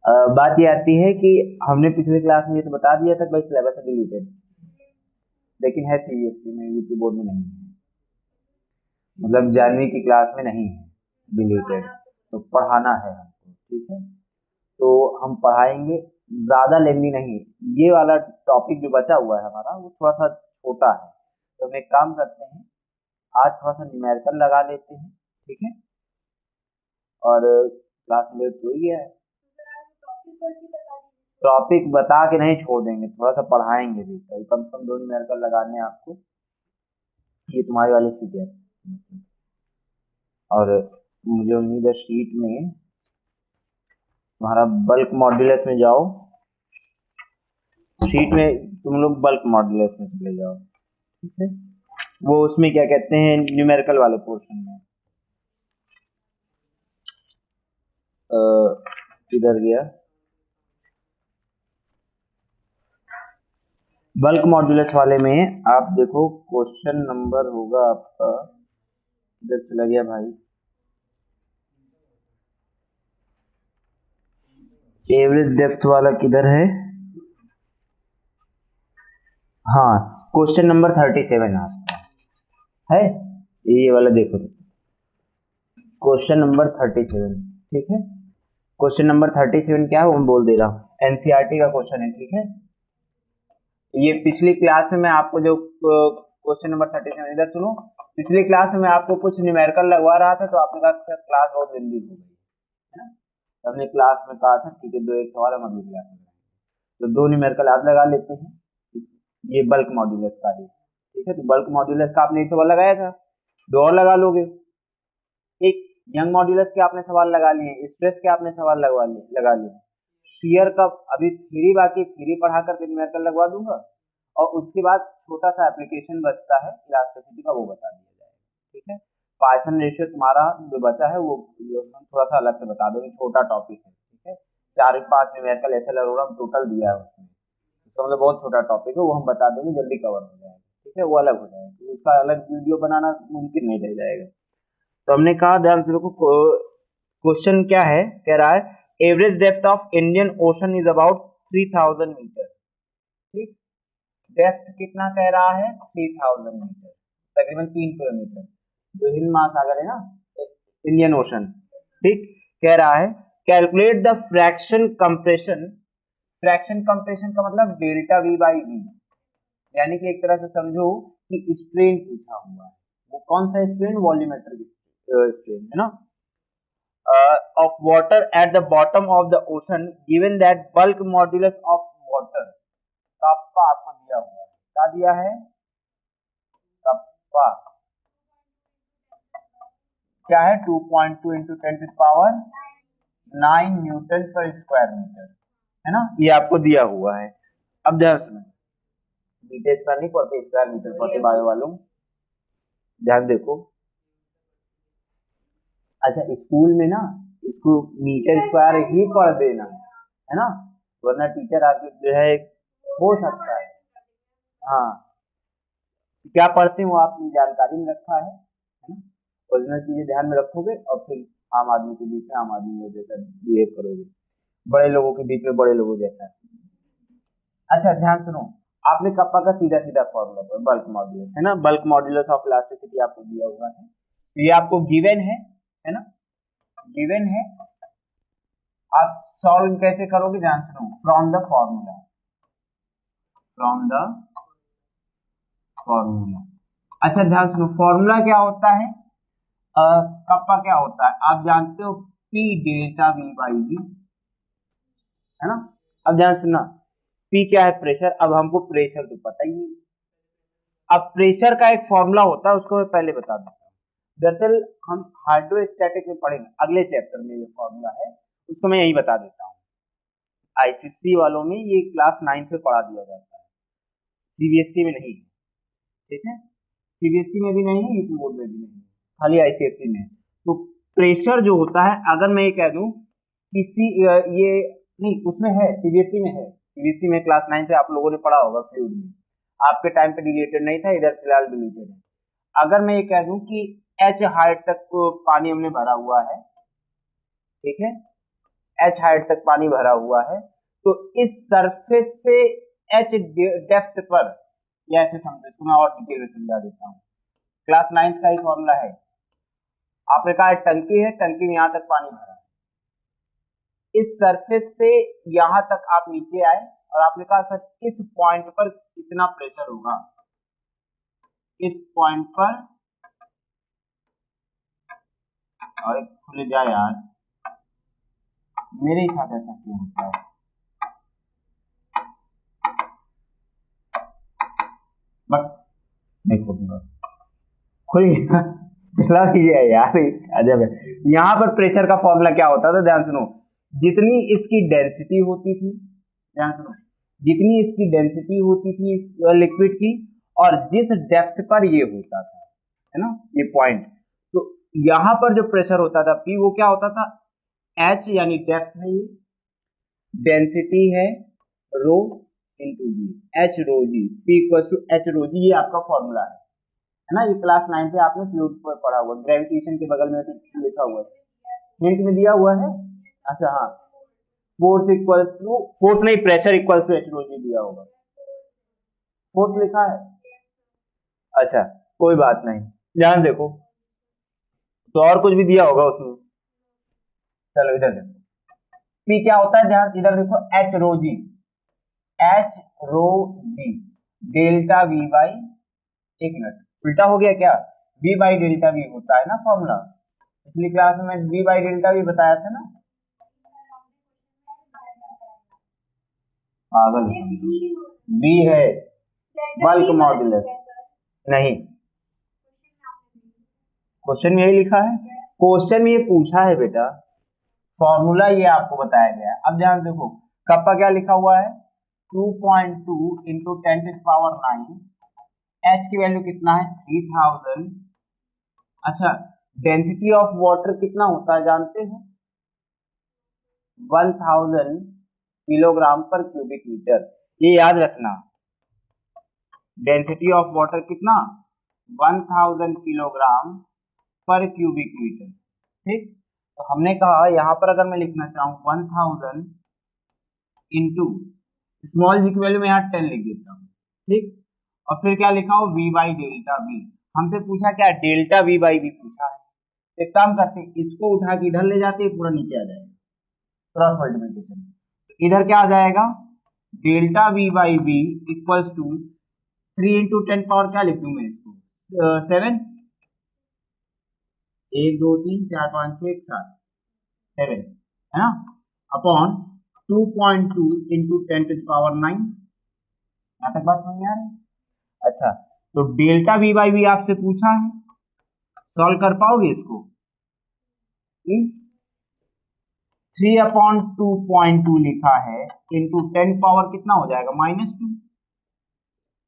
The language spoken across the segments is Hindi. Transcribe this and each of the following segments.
बात ये आती है कि हमने पिछले क्लास में ये तो बता दिया था कि भाई सिलेबस है डिलीटेड, लेकिन है सीबीएसई में, यूपी बोर्ड में नहीं है, मतलब 11वीं की क्लास में नहीं है डिलीटेड, तो पढ़ाना है हमको, ठीक है। तो हम पढ़ाएंगे, ज्यादा लेंदी नहीं। ये वाला टॉपिक जो बचा हुआ है हमारा वो थोड़ा सा छोटा है, तो हम एक काम करते हैं, आज थोड़ा सा न्यूमेरिकल लगा लेते हैं, ठीक है। और क्लास में लेट हो ही गया है, टॉपिक बता के नहीं छोड़ देंगे, थोड़ा सा पढ़ाएंगे भी, तो कम से कम 2 न्यूमेरिकल लगाने हैं आपको। ये तुम्हारी वाली शीट है, और मुझे उम्मीद है शीट में तुम्हारा बल्क मॉड्यूलस में जाओ, शीट में तुम लोग बल्क मॉड्यूलस में चले जाओ, ठीक है। वो उसमें क्या कहते हैं, न्यूमेरिकल वाले पोर्शन में किधर गया, बल्क मॉड्यूलस वाले में आप देखो, क्वेश्चन नंबर होगा आपका, इधर चला गया भाई, एवरेज डेप्थ वाला किधर है, हाँ क्वेश्चन नंबर 37 आपका है, ये वाला देखो, क्वेश्चन नंबर 37, ठीक है। क्वेश्चन नंबर 37 क्या है वो मैं बोल दे रहा हूँ, एनसीईआरटी का क्वेश्चन है, ठीक है। ये पिछली क्लास में मैं आपको जो क्वेश्चन नंबर 37, इधर सुनो, पिछली क्लास में मैं आपको कुछ न्यूमेरिकल लगवा रहा था, तो आपने कहा क्लास बहुत लंबी हो गई है ना, तो हमने क्लास में कहा था ठीक है 2 एक सवाल हम अगली क्लास में, तो 2 न्यूमेरिकल आज लगा लेते हैं, ये बल्क मॉड्यूलस का है, ठीक है। तो बल्क मॉड्यूलस का आपने एक सवाल लगाया था, 2 और लगा लोगे, एक यंग मॉड्यूलस के आपने सवाल लगा लिए, स्ट्रेस के आपने सवाल लगा लिए, शेयर का अभी थ्योरी बाकी, थ्योरी पढ़ा करके न्यूमेरिकल लगवा दूंगा, और उसके बाद छोटा सा एप्लीकेशन बचता है इलास्टिसिटी का, वो बता दिया जाएगा, ठीक है। पाइथन रेशियो तुम्हारा जो बचा है वो हम थोड़ा सा अलग से बता देंगे, छोटा टॉपिक है, ठीक है। 4-5 न्यूमेरिकल एसएलआर टोटल दिया है उसमें, इसका मतलब बहुत छोटा टॉपिक है, वो हम बता देंगे, जल्दी कवर हो जाएगा, ठीक है। वो अलग हो जाएगा, तो उसका अलग वीडियो बनाना मुमकिन नहीं रह जाएगा। तो हमने कहा, ध्यान से देखो, क्वेश्चन क्या है, कह रहा है average depth of Indian ocean is about 3000 metre, ठीक। डेप्थ कितना कह रहा है, 3000 मीटर, तकरीबन 3 किलोमीटर, जो हिंद महासागर है ना, इंडियन ओशन, ठीक। कह रहा है calculate the fraction compression, fraction compression का मतलब डेल्टा वी बाई वी, यानी कि एक तरह से समझो कि स्ट्रेन पूछा हुआ है, वो कौन सा स्ट्रेन, वॉल्यूमेट्रिक स्ट्रेन है ना, of water at the bottom of the ocean given that bulk modulus of water, kappa आपको दिया हुआ है, क्या दिया है, कप्पा क्या है, 2.2 इंटू 10⁻⁹ न्यूटन पर स्क्वायर मीटर, है ना, ये आपको दिया हुआ है। अब ध्यान सुनो, मीटर स्क्वायर नहीं पढ़ते, स्क्वायर मीटर पढ़ते बायो वालों, ध्यान देखो। अच्छा स्कूल में ना इसको मीटर स्क्वायर ही पढ़ देना है ना, वरना टीचर आपके जो है हो सकता है, हाँ क्या पढ़ते हैं वो आपने जानकारी में रखा है ना, ओरिजिनल चीजें ध्यान में रखोगे और फिर आम आदमी के बीच में आम आदमी जैसा बिहेव करोगे, बड़े लोगों के बीच में बड़े लोगों जैसा। अच्छा ध्यान सुनो, आपने कप्पा का सीधा सीधा फॉर्मूला पर बल्क मॉड्यूलस है ना, बल्क मॉड्यूलस ऑफ इलास्टिसिटी आपको दिया हुआ है, तो ये आपको गिवन है ना, गिवन है। आप सॉल्व कैसे करोगे, ध्यान सुनो, from the formula, from the formula. अच्छा ध्यान सुनो, फॉर्मूला क्या होता है, कप्पा क्या होता है, आप जानते हो, P delta V by V, है ना। अब ध्यान सुनना, पी क्या है, प्रेशर, अब हमको प्रेशर तो पता ही नहीं, अब प्रेशर का एक फॉर्मूला होता है, उसको मैं पहले बता देता हूँ, दरअसल हम हाइड्रोस्टैटिक में पढ़ेंगे अगले चैप्टर में, ये फॉर्मूला है उसको मैं यही बता देता हूँ, आईसीसी वालों में ये क्लास 9 में पढ़ा दिया जाता है, सीबीएसई में नहीं, ठीक है, सीबीएसई में भी नहीं है, यूपी बोर्ड में भी नहीं, खाली आईसीएसई में। तो प्रेशर जो होता है, अगर मैं ये कह दूं किसी ये नहीं, उसमें है, सीबीएसई में है, सीबीएसई में क्लास 9 से आप लोगों ने पढ़ा होगा फ्लूइड में, आपके टाइम पे डिलीटेड नहीं था, इधर फिलहाल डिलीटेड है। अगर मैं ये कह दूं कि एच हाइट तक पानी हमने भरा हुआ है, ठीक है, h हाइट तक पानी भरा हुआ है, तो इस सरफेस से h डेप्थ पर, या ऐसे समझो, इसको मैं और डिटेल में समझा देता हूँ। क्लास 9th का ही फॉर्मूला है। आपने कहा टंकी है, टंकी में यहां तक पानी भरा है, इस सरफेस से यहां तक आप नीचे आए और आपने कहा सर इस पॉइंट पर कितना प्रेशर होगा, इस पॉइंट पर, और खुल जाए यार, मेरे साथ ऐसा क्यों होता है, बस देखो खुल गया, चला भी गया यार, अजब है। यहाँ पर प्रेशर का फॉर्मूला क्या होता था, ध्यान सुनो, जितनी इसकी डेंसिटी होती थी, ध्यान सुनो, जितनी इसकी डेंसिटी होती थी लिक्विड की, और जिस डेप्थ पर ये होता था, है ना, ये पॉइंट, तो यहां पर जो प्रेशर होता था P, वो क्या होता था, H यानी डेप्थ है, ये डेंसिटी है rho into g, H rho g, P equal to H rho g, ये आपका फॉर्मूला है ना। ये क्लास 9 से आपने फ्लूइड पर पढ़ा हुआ, ग्रेविटेशन के बगल में तो लिखा हुआ है, हिंट में दिया हुआ है। अच्छा हाँ, फोर्स इक्वल टू, फोर्स नहीं, pressure equal to H rho जी दिया होगा, फोर्स लिखा है। अच्छा कोई बात नहीं, ध्यान देखो, तो और कुछ भी दिया होगा उसमें। चलो इधर देखो, P क्या होता है, ध्यान इधर देखो, H rho g, H rho g delta V by, एक मिनट उल्टा हो गया क्या, V बाई डेल्टा V होता है ना फॉर्मूला, पिछली क्लास में V बाई डेल्टा V बताया था ना, पागल V है बल्क मॉड्यूलस, नहीं क्वेश्चन में यही लिखा है, क्वेश्चन में ये पूछा है बेटा, फॉर्मूला ये आपको बताया गया है। अब ध्यान देखो, कप्पा क्या लिखा हुआ है, 2.2 इंटू 10⁹, H की वैल्यू कितना है 3000। अच्छा डेंसिटी ऑफ वाटर कितना होता है जानते हो, 1000 किलोग्राम पर क्यूबिक मीटर, ये याद रखना, डेंसिटी ऑफ वाटर कितना, 1000 किलोग्राम पर क्यूबिक मीटर, ठीक। तो हमने कहा यहां पर अगर मैं लिखना चाहूं 1000 इंटू, स्मॉल जी की वैल्यू में यहाँ 10 लिख देता हूँ, ठीक, और फिर क्या लिखा हो V बाई डेल्टा V, हमसे पूछा क्या, डेल्टा V बाई V पूछा है, एक काम करते हैं, इसको उठा के इधर ले जाते हैं, पूरा नीचे आ जाएगा, क्रॉस मल्टीप्लिकेशन, तो इधर क्या आ जाएगा, delta V by V equals to 3 into 10 power, क्या लिखूं मैं इसको 7, 1 2 3 4 5 6 7 7 है ना, अपॉन 2.2 इंटू 10⁹, यहाँ तक बात समझ में आ रही है। अच्छा तो डेल्टा V बाई V आपसे पूछा है, सॉल्व कर पाओगे इसको, 3/2.2 लिखा है इंटू 10 पावर कितना हो जाएगा -2,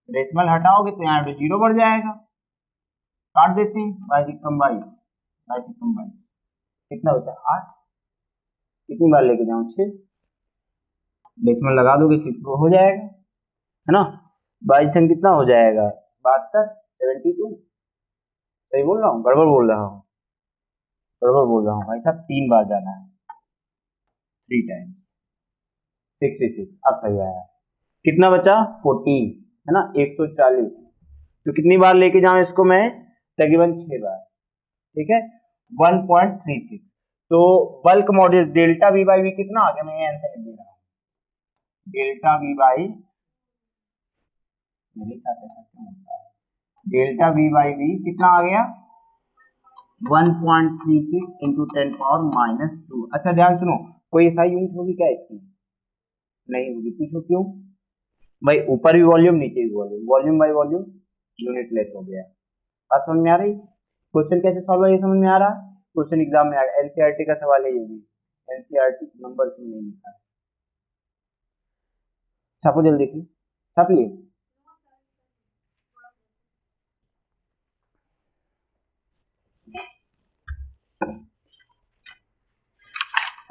डेसिमल हटाओगे तो यहाँ पे 0 बढ़ जाएगा, काट देते हैं, 22 कितना बचा 8, कितनी बार लेके जाऊं 6, डेसिमल लगा दोगे 6 हो जाएगा, है ना, 22 कितना हो जाएगा 72, 72, सही बोल रहा हूँ, गड़बड़ बोल रहा हूँ, गड़बड़ बोल रहा हूँ भाई साहब, 3 बार जाना है, 3 टाइम्स 66, अब सही आया, कितना बचा 14, है ना, 140, तो कितनी बार लेके जाऊं इसको मैं, तकरीबन 6 बार, ठीक है, 1.36, तो bulk modulus delta V by V कितना आ गया, मैं ये आंसर लिख दे रहा हूँ, डेल्टा V बाई, मेरे साथ ऐसा क्यों होता है, डेल्टा V बाई V कितना आ गया 1.36 इंटू 10 पावर -2। अच्छा ध्यान सुनो, कोई ऐसा यूनिट होगी क्या इसकी, नहीं होगी, पूछो क्यों भाई, ऊपर भी वॉल्यूम नीचे भी volume, volume by volume unit less हो गया, बात समझ में आ रही, क्वेश्चन कैसे सॉल्व है ये समझ में आ रहा, क्वेश्चन एग्जाम में आ गया, एनसीईआरटी का सवाल है ये भी, एनसीईआरटी नंबर से नहीं लिखा है, छापो जल्दी से, छाप लिए,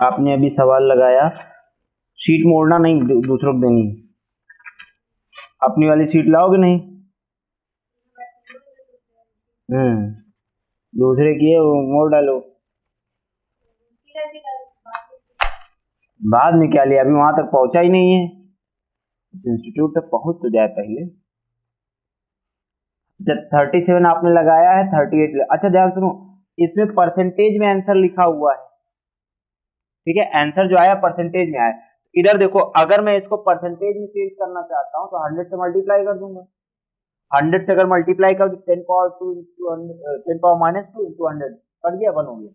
आपने अभी सवाल लगाया, शीट मोड़ना नहीं, दूसरों को देनी, अपनी वाली शीट लाओगे नहीं, दूसरे की है वो मोड़ डालो, बाद में क्या लिया, अभी वहां तक पहुंचा ही नहीं है, उस इंस्टीट्यूट तक पहुंच तो जाए पहले। जब 37 आपने लगाया है, 38। अच्छा ध्यान सुनो, इसमें परसेंटेज में आंसर लिखा हुआ है, ठीक है, आंसर जो आया परसेंटेज में आया। इधर देखो, अगर मैं इसको परसेंटेज में चेंज करना चाहता हूं तो 100 से मल्टीप्लाई कर दूंगा। 100 से अगर मल्टीप्लाई कर 10 power 2 into 10 power -2 into 100 cut गया, 1 हो गया।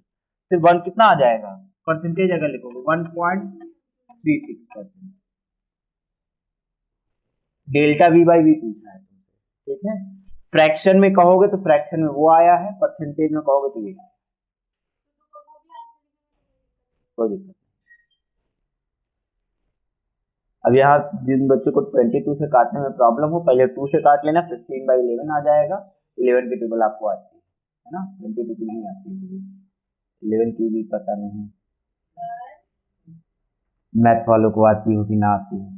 फिर 1 कितना आ जाएगा, परसेंटेज अगर लिखोगे 1.36%। डेल्टा वी बाई वी पूछा है तुमसे, ठीक है। फ्रैक्शन में कहोगे तो फ्रैक्शन में वो आया है, परसेंटेज में कहोगे तो ये आया, कोई दिक्कत नहीं। अब यहाँ जिन बच्चों को 22 से काटने में प्रॉब्लम हो, पहले 2 से काट लेना, 15/11 आ जाएगा। 11 की टेबल आपको आती है ना, 22 की नहीं आती होगी, 11 की भी पता नहीं, मैथ वालों को आती हो कि ना आती हो।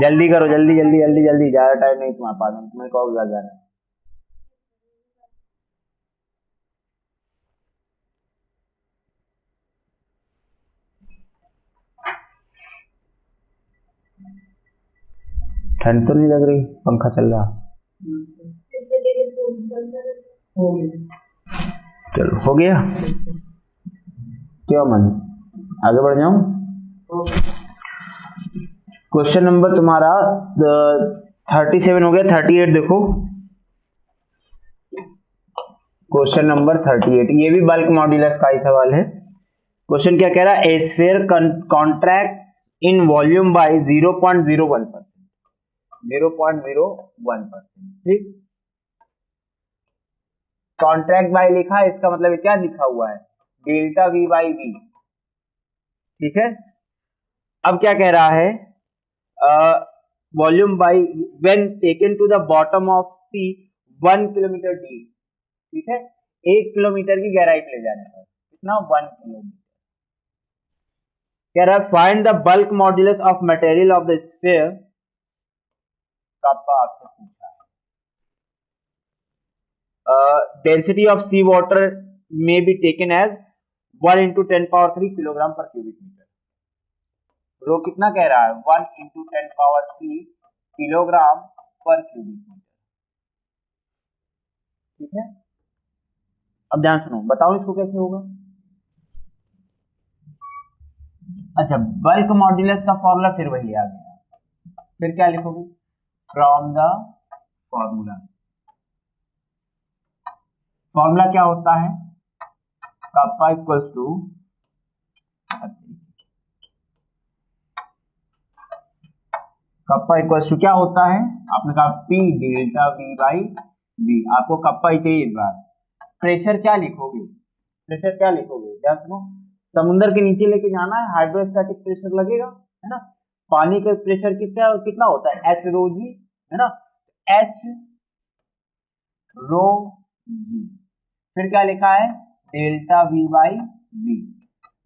जल्दी करो, जल्दी जल्दी जल्दी जल्दी, ज्यादा टाइम नहीं तुम्हारे पास, तुम्हें कहोगे घर जाना। ठंड तो नहीं लग रही, पंखा चल रहा, चलो हो गया, क्यों मन, आगे बढ़ जाऊं। क्वेश्चन नंबर तुम्हारा 37 हो गया, 38 देखो, क्वेश्चन नंबर 38, ये भी बल्क मॉड्यूलस का ही सवाल है। क्वेश्चन क्या कह रहा है, ए sphere contract in volume by 0.01%, 0.01%, ठीक। कॉन्ट्रैक्ट बाय लिखा है, इसका मतलब क्या लिखा हुआ है, डेल्टा वी बाई वी, ठीक है। अब क्या कह रहा है, volume by when taken to the bottom of sea 1 kilometre deep, ठीक है, 1 किलोमीटर की गहराई पे ले जाने पर कितना, 1 किलोमीटर। कह रहा है find the bulk modulus of material of the sphere, आपसे पूछा है। डेंसिटी ऑफ सी वाटर में be taken as 1 into 10³ kilogram per cubic metre. Rho कितना कह रहा है, 1 into 10³ kilogram per cubic metre, ठीक है। अब ध्यान सुनो, बताओ इसको कैसे होगा। अच्छा, बल्क मॉड्यूलस का फॉर्मूला फिर वही आ गया, फिर क्या लिखोगे, फ्रॉम द फॉर्मूला। फॉर्मूला क्या होता है, kappa equals to, kappa equals to क्या होता है, आपने कहा P delta V by V, आपको कप्पा ही चाहिए इस बार। प्रेशर क्या लिखोगे, प्रेशर क्या लिखोगे, ध्यान सुनो, समुद्र के नीचे लेके जाना है, हाइड्रोस्टैटिक प्रेशर लगेगा, है ना। पानी का प्रेशर कितना कितना होता है, एच रो जी, है ना, एच रो जी। फिर क्या लिखा है, delta V by V,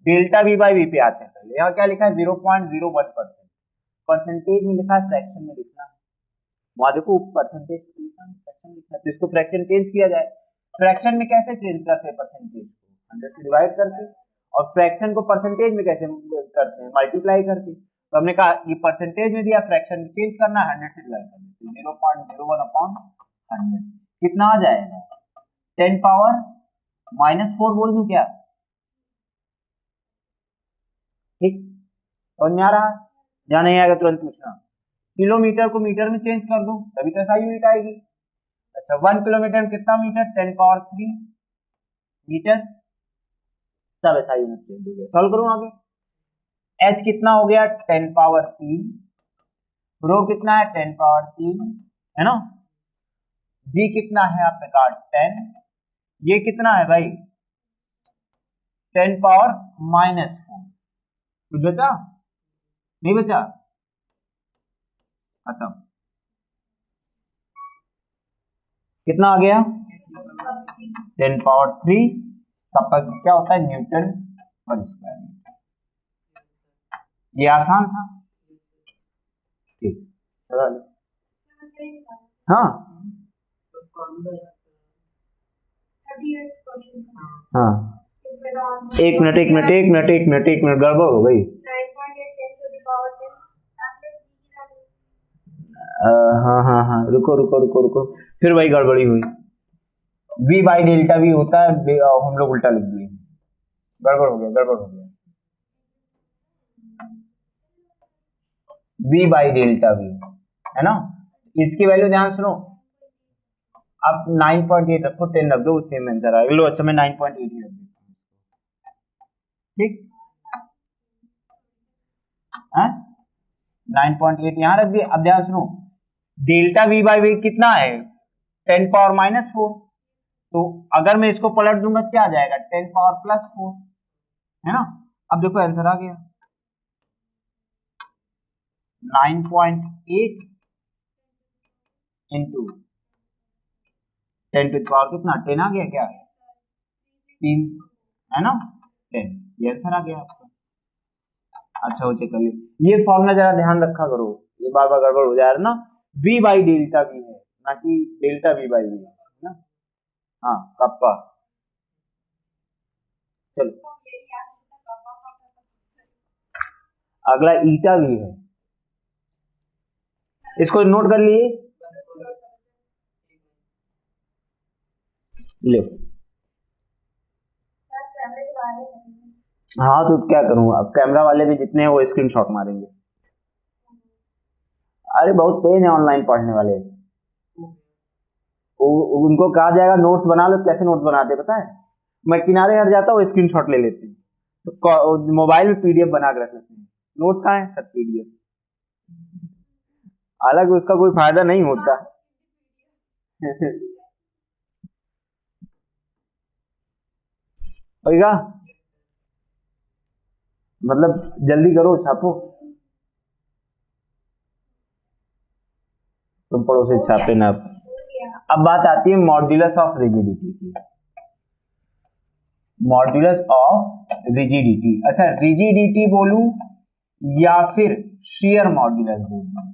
delta V by V पे आते हैं पहले, यहाँ क्या लिखा है 0.01%, परसेंटेज में लिखा है, फ्रैक्शन में लिखना है, वहां देखो परसेंटेज लिखा है, फ्रैक्शन लिखा है, तो इसको फ्रैक्शन चेंज किया जाए। फ्रैक्शन में कैसे चेंज करते हैं, परसेंटेज को 100 से डिवाइड करके, और फ्रैक्शन को परसेंटेज में कैसे करते हैं, मल्टीप्लाई करके। तो हमने कहा ये परसेंटेज में दिया, फ्रैक्शन में चेंज करना है, 100 से डिवाइड कर देते, 0.01/100 कितना आ जाएगा, 10⁻⁻4 बोल दूं क्या, ठीक, समझ में आ रहा है, या नहीं आएगा तुरंत पूछना। किलोमीटर को मीटर में चेंज कर दो, तभी तो ऐसा यूनिट आएगी। अच्छा, 1 किलोमीटर में कितना मीटर, 10⁻3 मीटर, सब ऐसा यूनिट चेंज हो गया। सॉल्व करूं आगे, एच कितना हो गया, 10⁻3, रो कितना है 10⁻3, है ना, जी कितना है आपने कहा 10, ये कितना है भाई 10⁻⁻4, कुछ बचा नहीं बचा, खत्म, कितना आ गया 10⁻3, सबका क्या होता है न्यूटन पर स्क्वायर मीटर। ये आसान था, ठीक, हाँ हाँ एक मिनट एक मिनट एक मिनट एक मिनट एक मिनट, गड़बड़ हो गई। हाँ हाँ हाँ, रुको रुको रुको रुको, फिर वही गड़बड़ी हुई। v बाई डेल्टा v होता है, हम लोग उल्टा लिख दिए, गड़बड़ हो गया गड़बड़ हो गया। v बाई डेल्टा v है ना, इसकी वैल्यू ध्यान सुनो, आप 9.8 रखो, 10 रख दो, सेम आंसर आएगा। लो अच्छा मैं 9.8 ही रख देता हूँ, ठीक है, 9.8 यहाँ रख दिए। अब ध्यान सुनो, डेल्टा v बाई वी कितना है, 10 पावर -4, तो अगर मैं इसको पलट दूंगा क्या आ जाएगा, 10 पावर +4, है ना। अब देखो आंसर आ गया 9.8 इंटू 10 टू पावर कितना, 10 आ गया क्या, 3 है ना, 10, ये आंसर आ गया आपका। अच्छा हो चेक कर ली, ये फॉर्मूला जरा ध्यान रखा करो, ये बार बार गड़बड़ हो जा रहा है ना, v बाई डेल्टा v है ना कि डेल्टा v बाई v है ना, हाँ कप्पा। चलो अगला ईटा भी है, इसको नोट कर लिए, ले। हाँ तो क्या करूं, अब कैमरा वाले भी जितने हैं वो स्क्रीनशॉट मारेंगे। अरे बहुत तेज है ऑनलाइन पढ़ने वाले, उनको कहा जाएगा नोट्स बना लो, कैसे नोट्स बनाते पता है, मैं किनारे हट जाता हूँ, स्क्रीनशॉट ले लेते हैं, तो मोबाइल में पीडीएफ बना के रख लेते हैं। नोट्स कहाँ है, सब पीडीएफ, हालांकि उसका कोई फायदा नहीं होता। होगा, मतलब जल्दी करो छापो, तुम पढ़ो से छापे ना। अब बात आती है मॉड्यूलस ऑफ रिजिडिटी की, मॉड्यूलस ऑफ रिजिडिटी। अच्छा रिजिडिटी बोलूं या फिर शियर मॉड्यूलस बोलूं,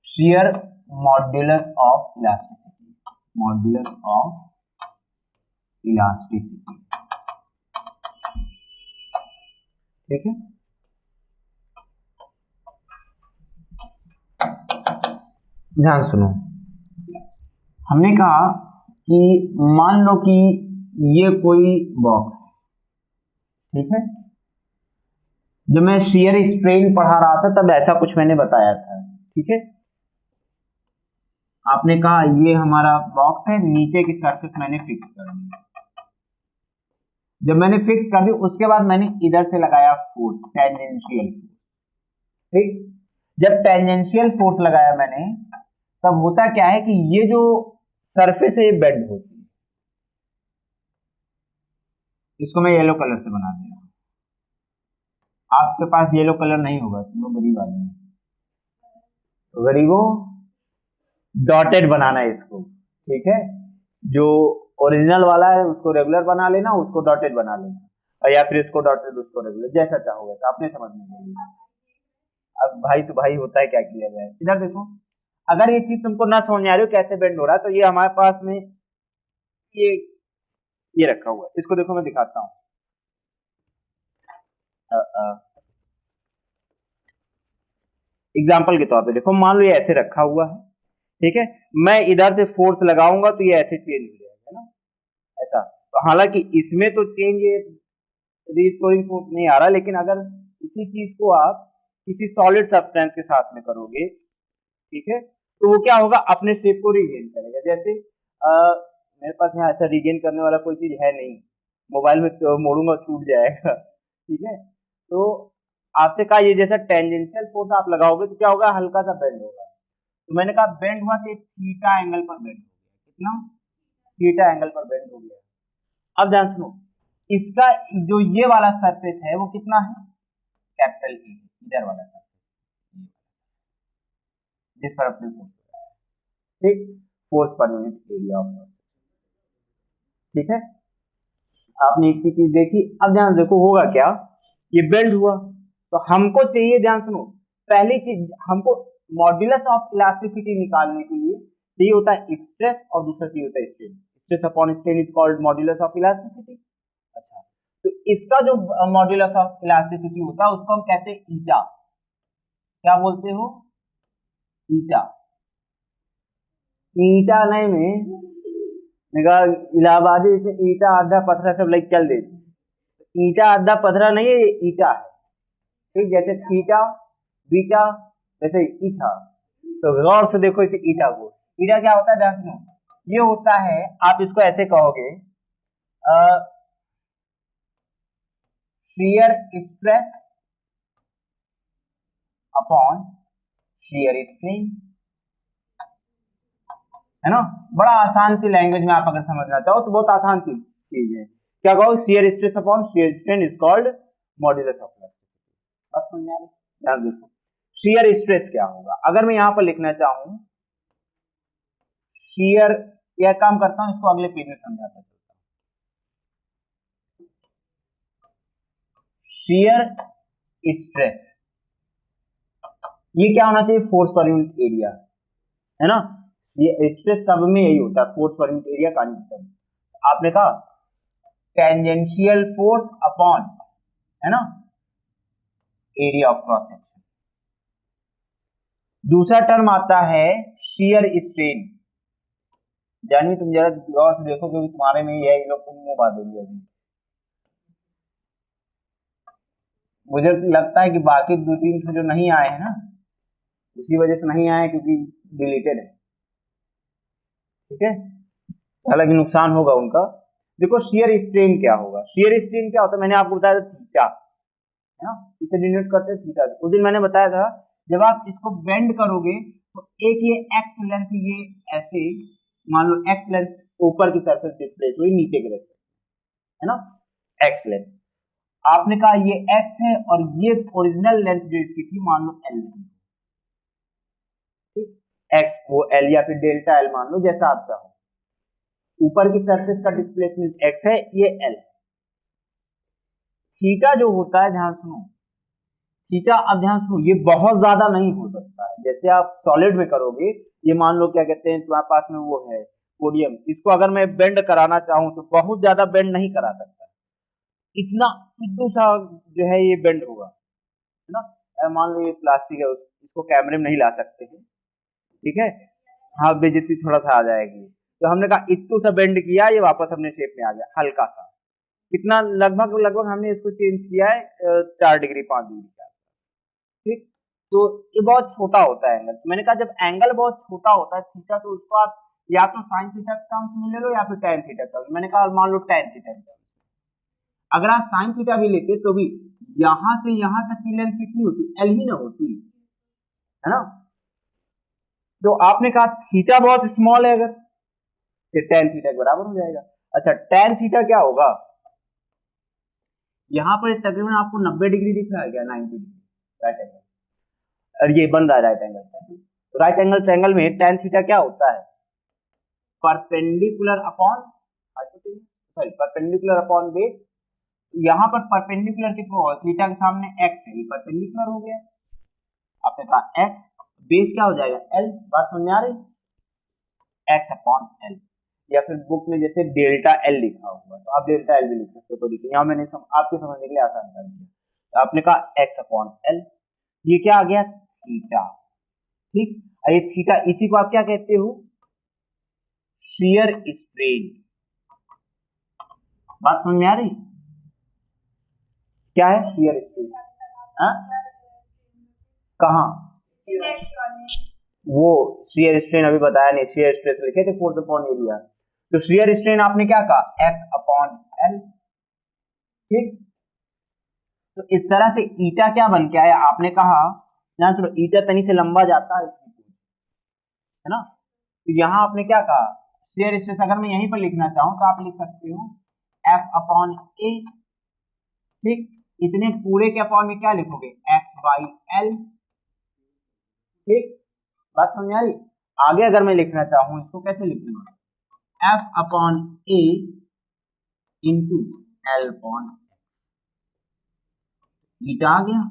shear modulus of elasticity, modulus of elasticity, ठीक है। ध्यान सुनो, हमने कहा कि मान लो कि ये कोई बॉक्स, ठीक है, जब मैं शियर स्ट्रेन पढ़ा रहा था तब ऐसा कुछ मैंने बताया था, ठीक है। आपने कहा ये हमारा बॉक्स है, नीचे की सरफेस मैंने फिक्स कर दी, जब मैंने फिक्स कर दी उसके बाद मैंने इधर से लगाया फोर्स, टेंजेंशियल फोर्स, ठीक। जब टेंजेंशियल फोर्स लगाया मैंने, तब होता क्या है कि ये जो सरफेस है ये बेंड होती है, इसको मैं येलो कलर से बना दे रहा हूं, आपके पास येलो कलर नहीं होगा, तुम लोग गरीब आदमी हैं, तो गरीबों डॉटेड बनाना है इसको, ठीक है, जो ओरिजिनल वाला है उसको रेगुलर बना लेना, उसको डॉटेड बना लेना, और या फिर इसको डॉटेड उसको रेगुलर, जैसा चाहोगे, तो आपने समझने के लिए। अब भाई तो भाई होता है, क्या किया जाए। इधर देखो, अगर ये चीज तुमको ना समझ में आ रही हो कैसे बेंड हो रहा है, तो ये हमारे पास में ये रखा हुआ है, इसको देखो मैं दिखाता हूं। एग्जाम्पल के तौर पे देखो, मान लो ये ऐसे रखा हुआ है, ठीक है, मैं इधर से फोर्स लगाऊंगा तो ये ऐसे चेंज हो जाएगा ना, ऐसा। तो हालांकि इसमें तो चेंज रिस्टोरिंग फोर्स नहीं आ रहा, लेकिन अगर इसी चीज को आप किसी सॉलिड सब्सटेंस के साथ में करोगे, ठीक है, तो वो क्या होगा, अपने शेप को रिगेन करेगा। जैसे मेरे पास यहाँ ऐसा रिगेन करने वाला कोई चीज है नहीं, मोबाइल में तो मोड़ूंगा छूट जाएगा, ठीक है। तो आपसे कहा ये जैसा टेंजेंशियल फोर्स आप लगाओगे तो क्या होगा, हल्का सा बेंड होगा, तो मैंने कहा बेंड हुआ कि थीटा एंगल पर बेंड हो गया, कितना, थीटा एंगल पर बेंड हो गया। अब ध्यान सुनो, इसका जो ये वाला सरफेस है वो कितना है, कैपिटल ए, इधर वाला सरफेस जिस पर अपने फोर्स लगाया, ठीक, force per unit area of force, ठीक है। आपने एक ही चीज देखी। अब ध्यान देखो होगा क्या, ये बेंड हुआ, तो हमको चाहिए, ध्यान सुनो, पहली चीज हमको मॉड्यूलस ऑफ इलास्टिसिटी निकालने के लिए चाहिए होता है स्ट्रेस, और दूसरा चाहिए होता है strain. Stress upon strain is called modulus of elasticity. अच्छा, तो इसका जो मॉड्यूलस ऑफ इलास्टिसिटी होता है उसको हम कहते हैं ईटा। क्या बोलते हो? ईटा। ईटा नहीं में निकाह इलाहाबादी ईटा आधा पथरा सब लाइक चल देती। ईटा आधा पथरा नहीं है, ये ईटा है। ठीक, जैसे थीटा बीटा जैसे ईटा। तो गौर से देखो इसे ईटा को। ईटा क्या होता है ध्यान सुनो, ये होता है, आप इसको ऐसे कहोगे shear stress upon shear strain, है ना। बड़ा आसान सी लैंग्वेज में आप अगर समझना चाहो तो बहुत आसान चीज है। क्या कहो? shear stress upon shear strain is called modulus of elasticity. बात समझ आ रही? ध्यान देखो, shear stress क्या होगा अगर मैं यहां पर लिखना चाहूं shear, यह काम करता हूं, इसको अगले पेज में समझाता हूं। shear stress ये क्या होना चाहिए? फोर्स पर यूनिट एरिया, है ना। ये स्ट्रेस सब में यही होता है, फोर्स पर यूनिट एरिया का टर्म। आपने कहा टेंजेंशियल फोर्स अपॉन, है ना, एरिया ऑफ क्रॉस सेक्शन। दूसरा टर्म आता है shear स्ट्रेन। जानिए, तुम जरा गौर से देखो क्योंकि तुम्हारे में ही है, ये लोग तुम मुंह बांध देंगे अभी। मुझे लगता है कि बाकी 2-3 जो नहीं आए हैं ना, उसी वजह से नहीं आए क्योंकि डिलीटेड है। ठीक है, हालांकि नुकसान होगा उनका। देखो shear स्ट्रेन क्या होगा? shear स्ट्रेन क्या होता है मैंने आपको बताया था, थीटा, है ना, इसे डिनोट करते हैं थीटा। उस दिन मैंने बताया था जब आप इसको बेंड करोगे तो एक ये एक्स लेंथ, ये ऐसे मान लो एक्स लेंथ ऊपर की सरफेस डिस्प्लेस हुई नीचे की रेस्पेक्ट, है ना, एक्स लेंथ। आपने कहा ये एक्स है और ये ओरिजिनल लेंथ जो इसकी थी मान लो एल, एक्स वो एल या फिर डेल्टा एल मान लो, जैसा आप चाहो। ऊपर की सरफेस का डिस्प्लेसमेंट एक्स है, ये एल। थीटा जो होता है, ध्यान सुनो, थीटा, अब ध्यान सुनो, ये बहुत ज्यादा नहीं हो सकता है। जैसे आप सॉलिड में करोगे, ये मान लो क्या कहते हैं तुम्हारे पास में वो है पोडियम, इसको अगर मैं बेंड कराना चाहूं तो बहुत ज्यादा बेंड नहीं करा सकता, इतना इतना सा जो है ये बेंड होगा, है ना। मान लो ये प्लास्टिक है, इसको कैमरे में नहीं ला सकते हैं, ठीक है, हाँ बेइज्जती थोड़ा सा आ जाएगी। तो हमने कहा इतना सा बेंड किया, ये वापस अपने शेप में आ गया, हल्का सा, कितना, लगभग लगभग हमने इसको चेंज किया है 4 डिग्री 5 डिग्री के आसपास। ठीक, तो ये बहुत छोटा होता है एंगल। तो मैंने कहा जब एंगल बहुत छोटा होता है थीटा, तो उसको आप या तो साइन थीटा टर्म्स में ले लो या फिर tan थीटा टर्म्स। मैंने कहा मान लो tan थीटा टर्म्स। अगर आप साइन थीटा भी लेते तो भी यहां से यहां तक की लेंथ कितनी होती? एल ही ना होती, है ना। तो आपने कहा थीटा बहुत स्मॉल है, अगर तो tan थीटा के बराबर हो जाएगा। अच्छा, tan थीटा क्या होगा? यहां पर तकरीबन आपको 90 डिग्री दिख रहा है क्या? 90 डिग्री राइट एंगल, और ये बन रहा है राइट एंगल। तो राइट एंगल ट्रायंगल में tan थीटा क्या होता है? Perpendicular upon sorry perpendicular upon base. यहां पर परपेंडिकुलर किसको होगा? थीटा के सामने x है, ये परपेंडिकुलर हो गया। आपने कहा x, बेस क्या हो जाएगा? l। बात समझ आ रही? x अपॉन l, या फिर बुक में जैसे डेल्टा एल लिखा हुआ है तो आप डेल्टा एल भी लिख सकते हो, तो देखिए यहाँ मैंने आपके समझने के लिए आसान कर दिया। तो आपने कहा x अपॉन l, ये क्या आ गया? थीटा। ठीक, ये थीटा, इसी को आप क्या कहते हो? shear strain. बात समझ में आ रही? क्या है shear स्ट्रेन? कहाँ? वो shear स्ट्रेन अभी बताया नहीं, shear स्ट्रेस लिखे थे फोर्स अपॉन एरिया। तो shear स्ट्रेन आपने क्या कहा? x upon l। ठीक, तो इस तरह से ईटा क्या बन के आया? आपने कहा ध्यान सुनो, ईटा तनी से लंबा जाता है, है ना। तो यहां आपने क्या कहा? shear स्ट्रेस अगर मैं यहीं पर लिखना चाहूं तो आप लिख सकते हो f अपॉन a। ठीक, इतने पूरे के अपॉन में क्या लिखोगे? x by l। ठीक, बात समझ आ रही? आगे अगर मैं लिखना चाहूं इसको कैसे लिखूंगा? f upon a into l upon x। ईटा आ गया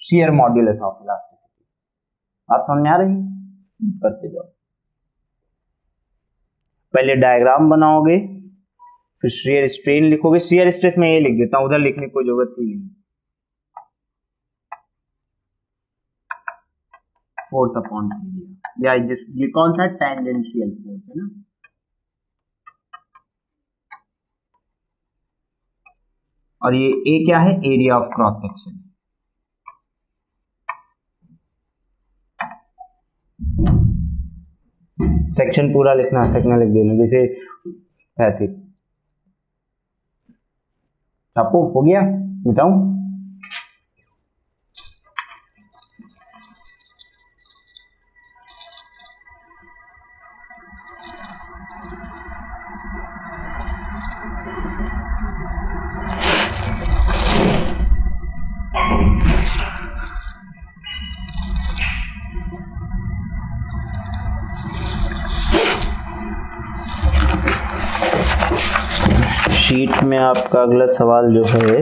shear मॉड्यूलस ऑफ इलास्टिसिटी। बात समझ में आ रही? करते जाओ। पहले डायग्राम बनाओगे, फिर शियर स्ट्रेन लिखोगे। शियर स्ट्रेस में ये लिख देता हूं, उधर लिखने की कोई जरूरत ही नहीं। फोर्स अपॉन एरिया, या ये कौन सा टेंजेंशियल फोर्स है ना। और ये ए क्या है, area of cross section. Section पूरा लिखना, सेक्शन लिख देना, जैसे है ठीक। आपको हो गया, बताऊं। शीट में आपका अगला सवाल जो है,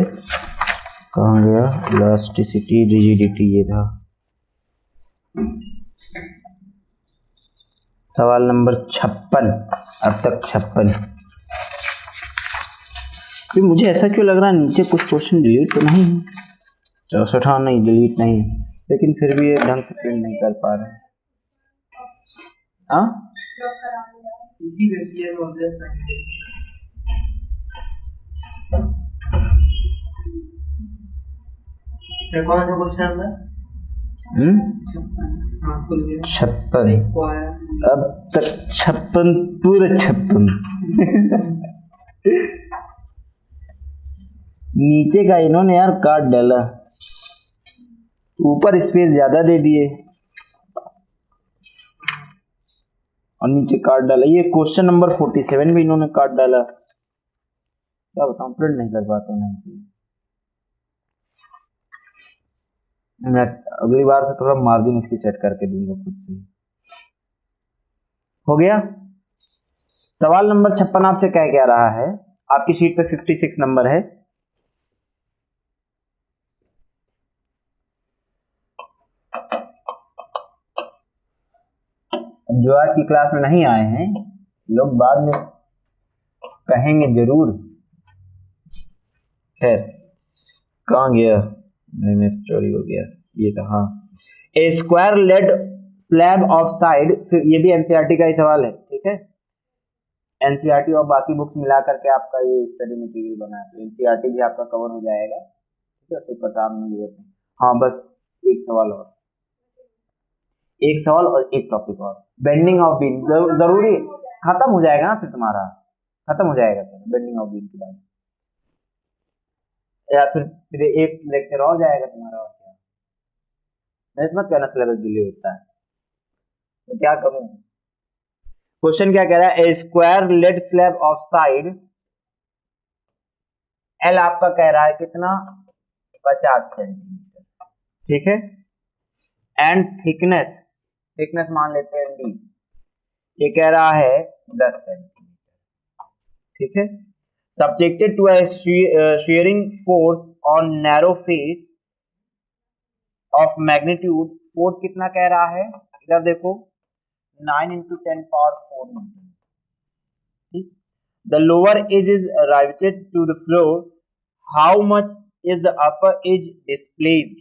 कहाँ गया, इलास्टिसिटी रिजिडिटी, ये था सवाल नंबर 56। अब तक 56। मुझे ऐसा क्यों लग रहा है नीचे कुछ क्वेश्चन डिलीट तो नहीं है। 64, हाँ नहीं डिलीट नहीं, लेकिन फिर भी ये ढंग से प्रिंट नहीं कर पा रहे। हाँ कौन सा क्वेश्चन है? 56। अब तक 56, पूरे 56। नीचे का इन्होंने यार काट डाला, ऊपर स्पेस ज्यादा दे दिए और नीचे काट डाला। ये क्वेश्चन नंबर 47 भी इन्होंने काट डाला। क्या बताऊं, प्रिंट नहीं कर पाते ना। मैं अगली बार से थोड़ा मार्जिन इसकी सेट करके दूंगा खुद से। हो गया। सवाल नंबर 56 आपसे क्या कह रहा है, आपकी शीट पे 56 नंबर है। जो आज की क्लास में नहीं आए हैं लोग बाद में कहेंगे जरूर। खैर कहाँ गया, मैंने स्टोरी हो गया ये कहा। A square lead slab of side, फिर ये भी एनसीईआरटी का ही सवाल है, ठीक है। एनसीईआरटी और बाकी बुक्स मिला करके आपका ये स्टडी मटेरियल बना है, तो एनसीईआरटी भी आपका कवर हो जाएगा, ठीक है। सिर्फ बताने की जरूरत नहीं। हाँ बस एक सवाल और, एक सवाल और एक टॉपिक और, बेंडिंग ऑफ बीम जरूरी खत्म हो जाएगा ना, फिर तुम्हारा खत्म हो जाएगा बेंडिंग ऑफ बीम के बाद, या फिर एक लेक्चर और जाएगा तुम्हारा। और क्या, मैं मत कहना सिलेबस डिले होता है, तो क्या करूं। क्वेश्चन क्या कह रहा है, a square lead slab of side L आपका कह रहा है कितना, 50 सेंटीमीटर, ठीक है। एंड थिकनेस, थिकनेस मान लेते हैं डी, ये कह रहा है 10 सेंटीमीटर, ठीक है। Subjected to a shearing force on narrow face of magnitude, force कितना कह रहा है, इधर देखो 9 × 10⁴ न्यूटन, ठीक। The lower edge is riveted to the floor. How much is the upper edge displaced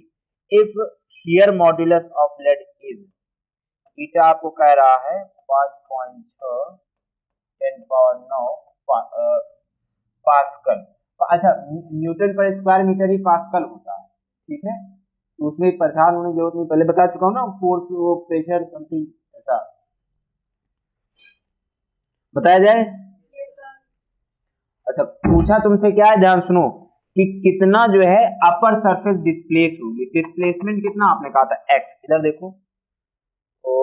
if shear modulus of lead is? ईटा आपको कह रहा है 5.6 10⁹ पास्कल। अच्छा, न्यूटन पर स्क्वायर मीटर ही पास्कल होता है, ठीक है। तो उसमें परेशान होने की जरूरत नहीं, पहले बता चुका हूं ना, फोर्स वो प्रेशर समथिंग ऐसा बताया जाए। अच्छा पूछा तुमसे क्या है, ध्यान सुनो, कि कितना जो है अपर सरफेस डिस्प्लेस होगी, डिस्प्लेसमेंट कितना आपने कहा था एक्स, इधर देखो तो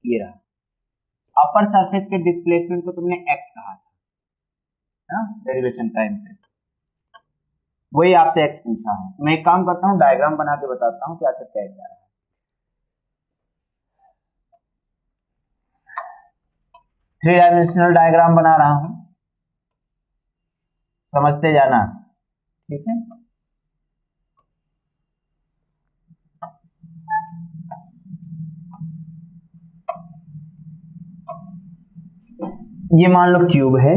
ये रहा अपर सरफेस के डिस्प्लेसमेंट को तुमने एक्स कहा था डेरिवेशन टाइम पे, वही आपसे एक्स पूछा है। मैं एक काम करता हूँ, डायग्राम बना के बताता हूँ क्या क्या क्या है। 3 डायमेंशनल डायग्राम बना रहा हूं, समझते जाना, ठीक है। ये मान लो क्यूब है,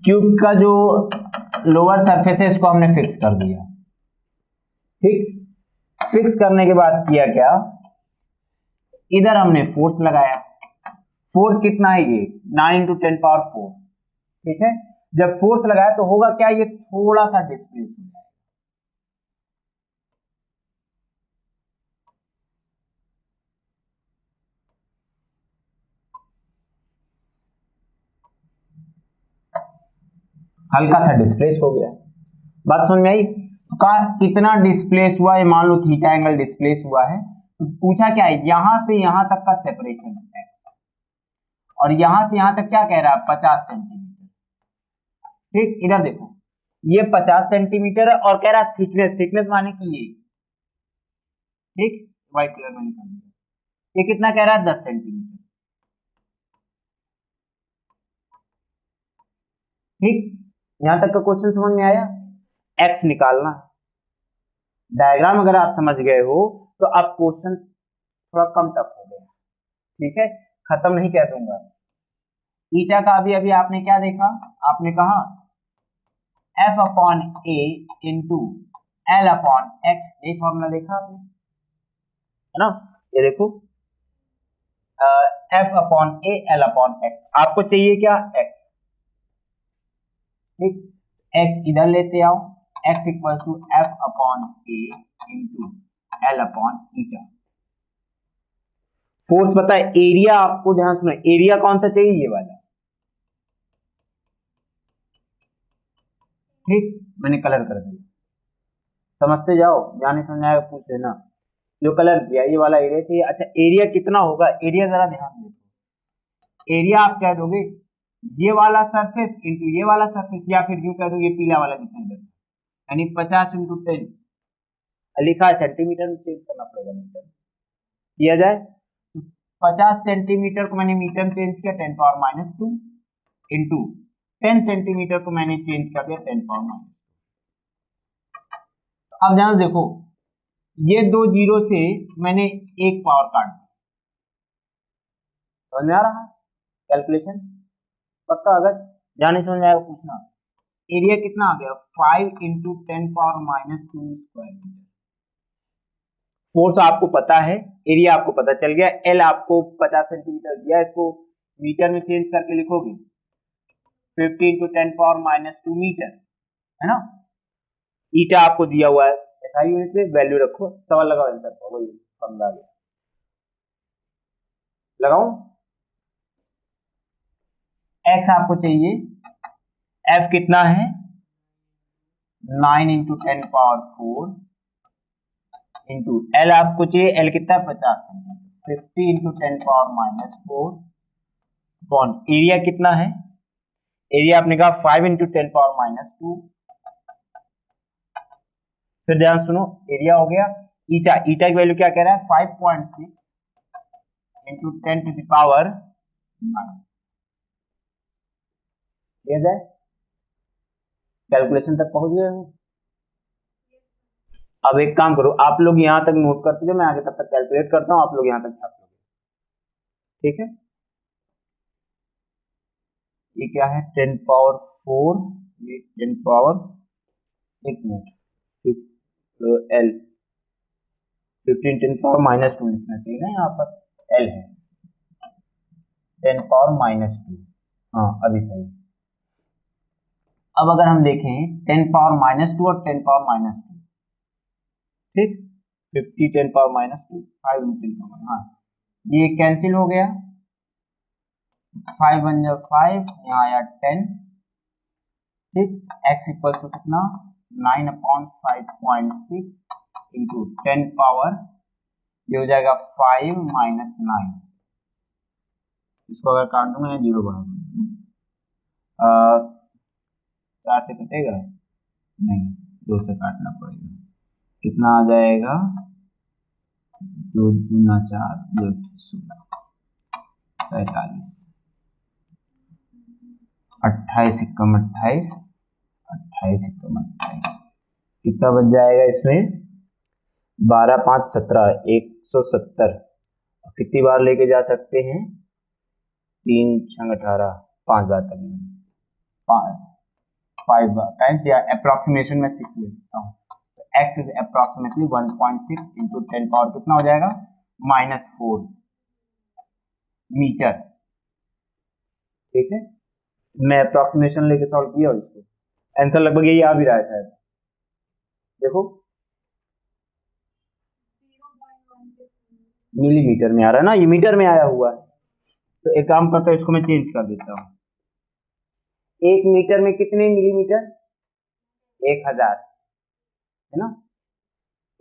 क्यूब का जो लोअर सरफेस है इसको हमने फिक्स कर दिया। ठीक, फिक्स करने के बाद किया क्या, इधर हमने फोर्स लगाया। फोर्स कितना है, ये 9 × 10⁴। ठीक है, जब फोर्स लगाया तो होगा क्या, ये थोड़ा सा डिस्प्लेस हो जाएगा। हल्का सा डिस्प्लेस हो गया। बात समझ में आई? का कितना डिस्प्लेस हुआ है, मान लो थीटा एंगल डिस्प्लेस हुआ है, तो पूछा क्या है, यहां से यहां तक का सेपरेशन है और यहां से यहां तक क्या कह रहा है, 50 सेंटीमीटर। ठीक, इधर देखो ये 50 सेंटीमीटर है और कह रहा है थिकनेस, थिकनेस माने कि ये, ठीक, व्हाइट कलर में निकाल दिया, ये कितना कह रहा है, 10 सेंटीमीटर। ठीक, यहां तक का क्वेश्चन समझ में आया? एक्स निकालना, डायग्राम अगर आप समझ गए हो तो अब क्वेश्चन थोड़ा कम टफ हो गया। ठीक है, खत्म नहीं कह दूंगा। ईटा का अभी आपने क्या देखा, आपने कहा F/A इंटू L/X, ये फॉर्मूला देखा आपने, है ना? ये देखो F/A L/X, आपको चाहिए क्या, x। ठीक, x इधर लेते आओ, x equal to F/A into L/ईटा। फोर्स बताए, एरिया आपको ध्यान सुनो, एरिया कौन सा चाहिए, ये वाला। ठीक, मैंने कलर कर दिया, समझते जाओ, जाने समझ आएगा पूछ लेना। जो कलर किया ये वाला एरिया चाहिए। अच्छा, एरिया कितना होगा, एरिया जरा ध्यान दो, एरिया आप कह दोगे ये वाला सरफेस इंटू ये वाला सरफेस, या फिर यूं कह दो ये पीला वाला जितना इधर, यानी 50 × 10 लिखा है, सेंटीमीटर में चेंज करना पड़ेगा, मीटर किया जाए। 50 सेंटीमीटर को मैंने मीटर में चेंज किया 10⁻² इंटू 10 सेंटीमीटर को मैंने चेंज कर दिया 10⁻²। अब ध्यान देखो, ये दो जीरो से मैंने एक पावर काट दी, समझ में आ रहा है कैलकुलेशन? पक्का, अगर जाने समझ में आएगा पूछना। एरिया कितना आ गया, 5 × 10⁻² स्क्वायर मीटर। फोर्स आपको पता है, एरिया आपको पता चल गया, एल आपको 50 सेंटीमीटर दिया, इसको मीटर में चेंज करके लिखोगे 50 × 10⁻² मीटर, है ना? ईटा आपको दिया हुआ है, SI यूनिट में वैल्यू रखो, सवाल लगाओ, आंसर को वही फॉर्मूला गया, लगाऊं। x आपको चाहिए, f कितना है, 9 × 10⁴ इंटू L आपको चाहिए, L कितना है, 50 सेंटीमीटर, 50 × 10⁻⁴ अपॉन एरिया कितना है, एरिया आपने कहा 5 × 10⁻²। फिर ध्यान सुनो, एरिया हो गया, ईटा, ईटा की वैल्यू क्या कह रहा है, 5.6 × 10⁻⁹ किया जाए। कैलकुलेशन तक पहुंच गए हो? अब एक काम करो, आप लोग यहां तक नोट करते जाओ, मैं आगे तब तक कैलकुलेट करता हूं, आप लोग यहां तक छाप लोगे, ठीक है? ये क्या है, 10⁴, ये 10 पावर, एक मिनट, L 15 10⁻² लिखना चाहिए ना, यहाँ पर L है 10⁻², हाँ अभी सही। अब अगर हम देखें 10⁻² और 10⁻², ठीक, 50 10⁻², 5 × 10⁻², हाँ ये कैंसिल हो गया, 5 × 1 = 5, यहाँ आया 10, ठीक, x इक्वल टू कितना, 9/5.6 इंटू 10 पावर, ये हो जाएगा 5 - 9, इसको अगर काट दूंगा या 0 बना दूंगा, 4 से कटेगा नहीं, 2 से काटना पड़ेगा, कितना आ जाएगा, 2 दूना 4, 2 16, 45, 28 × 28, 28 × 28, कितना बच जाएगा इसमें, 12 5 17, 170, कितनी बार लेके जा सकते हैं, 3 × 18, 5 बार तकरीबन 5 बार टाइम्स, या अप्रोक्सीमेशन में 6 ले सकता हूँ। तो x is approximately 1.6 into 10 power कितना हो जाएगा, -4 मीटर। ठीक है, मैं अप्रोक्सीमेशन लेके सॉल्व किया इसको, आंसर लगभग यही आ भी रहा है शायद। देखो मिलीमीटर में आ रहा है ना, ये मीटर में आया हुआ है। तो एक काम करता हूँ, इसको मैं चेंज कर देता हूँ। 1 मीटर में कितने मिलीमीटर, 1000 है ना,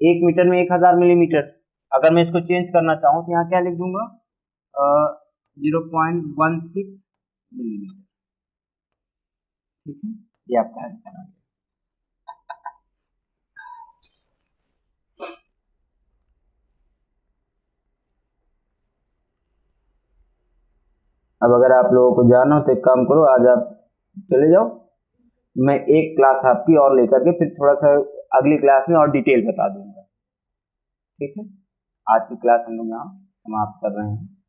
1 मीटर में 1000 मिलीमीटर। अगर मैं इसको चेंज करना चाहूँ तो यहाँ क्या लिख दूंगा, 0.16 मिलीमीटर। ठीक है, ये आपका आंसर आ गया। अब अगर आप लोगों को जाना हो तो एक काम करो, आज आप चले जाओ, मैं एक क्लास आपकी और लेकर के फिर थोड़ा सा अगली क्लास में और डिटेल बता दूंगा। ठीक है, आज की क्लास हम लोग यहाँ समाप्त कर रहे हैं।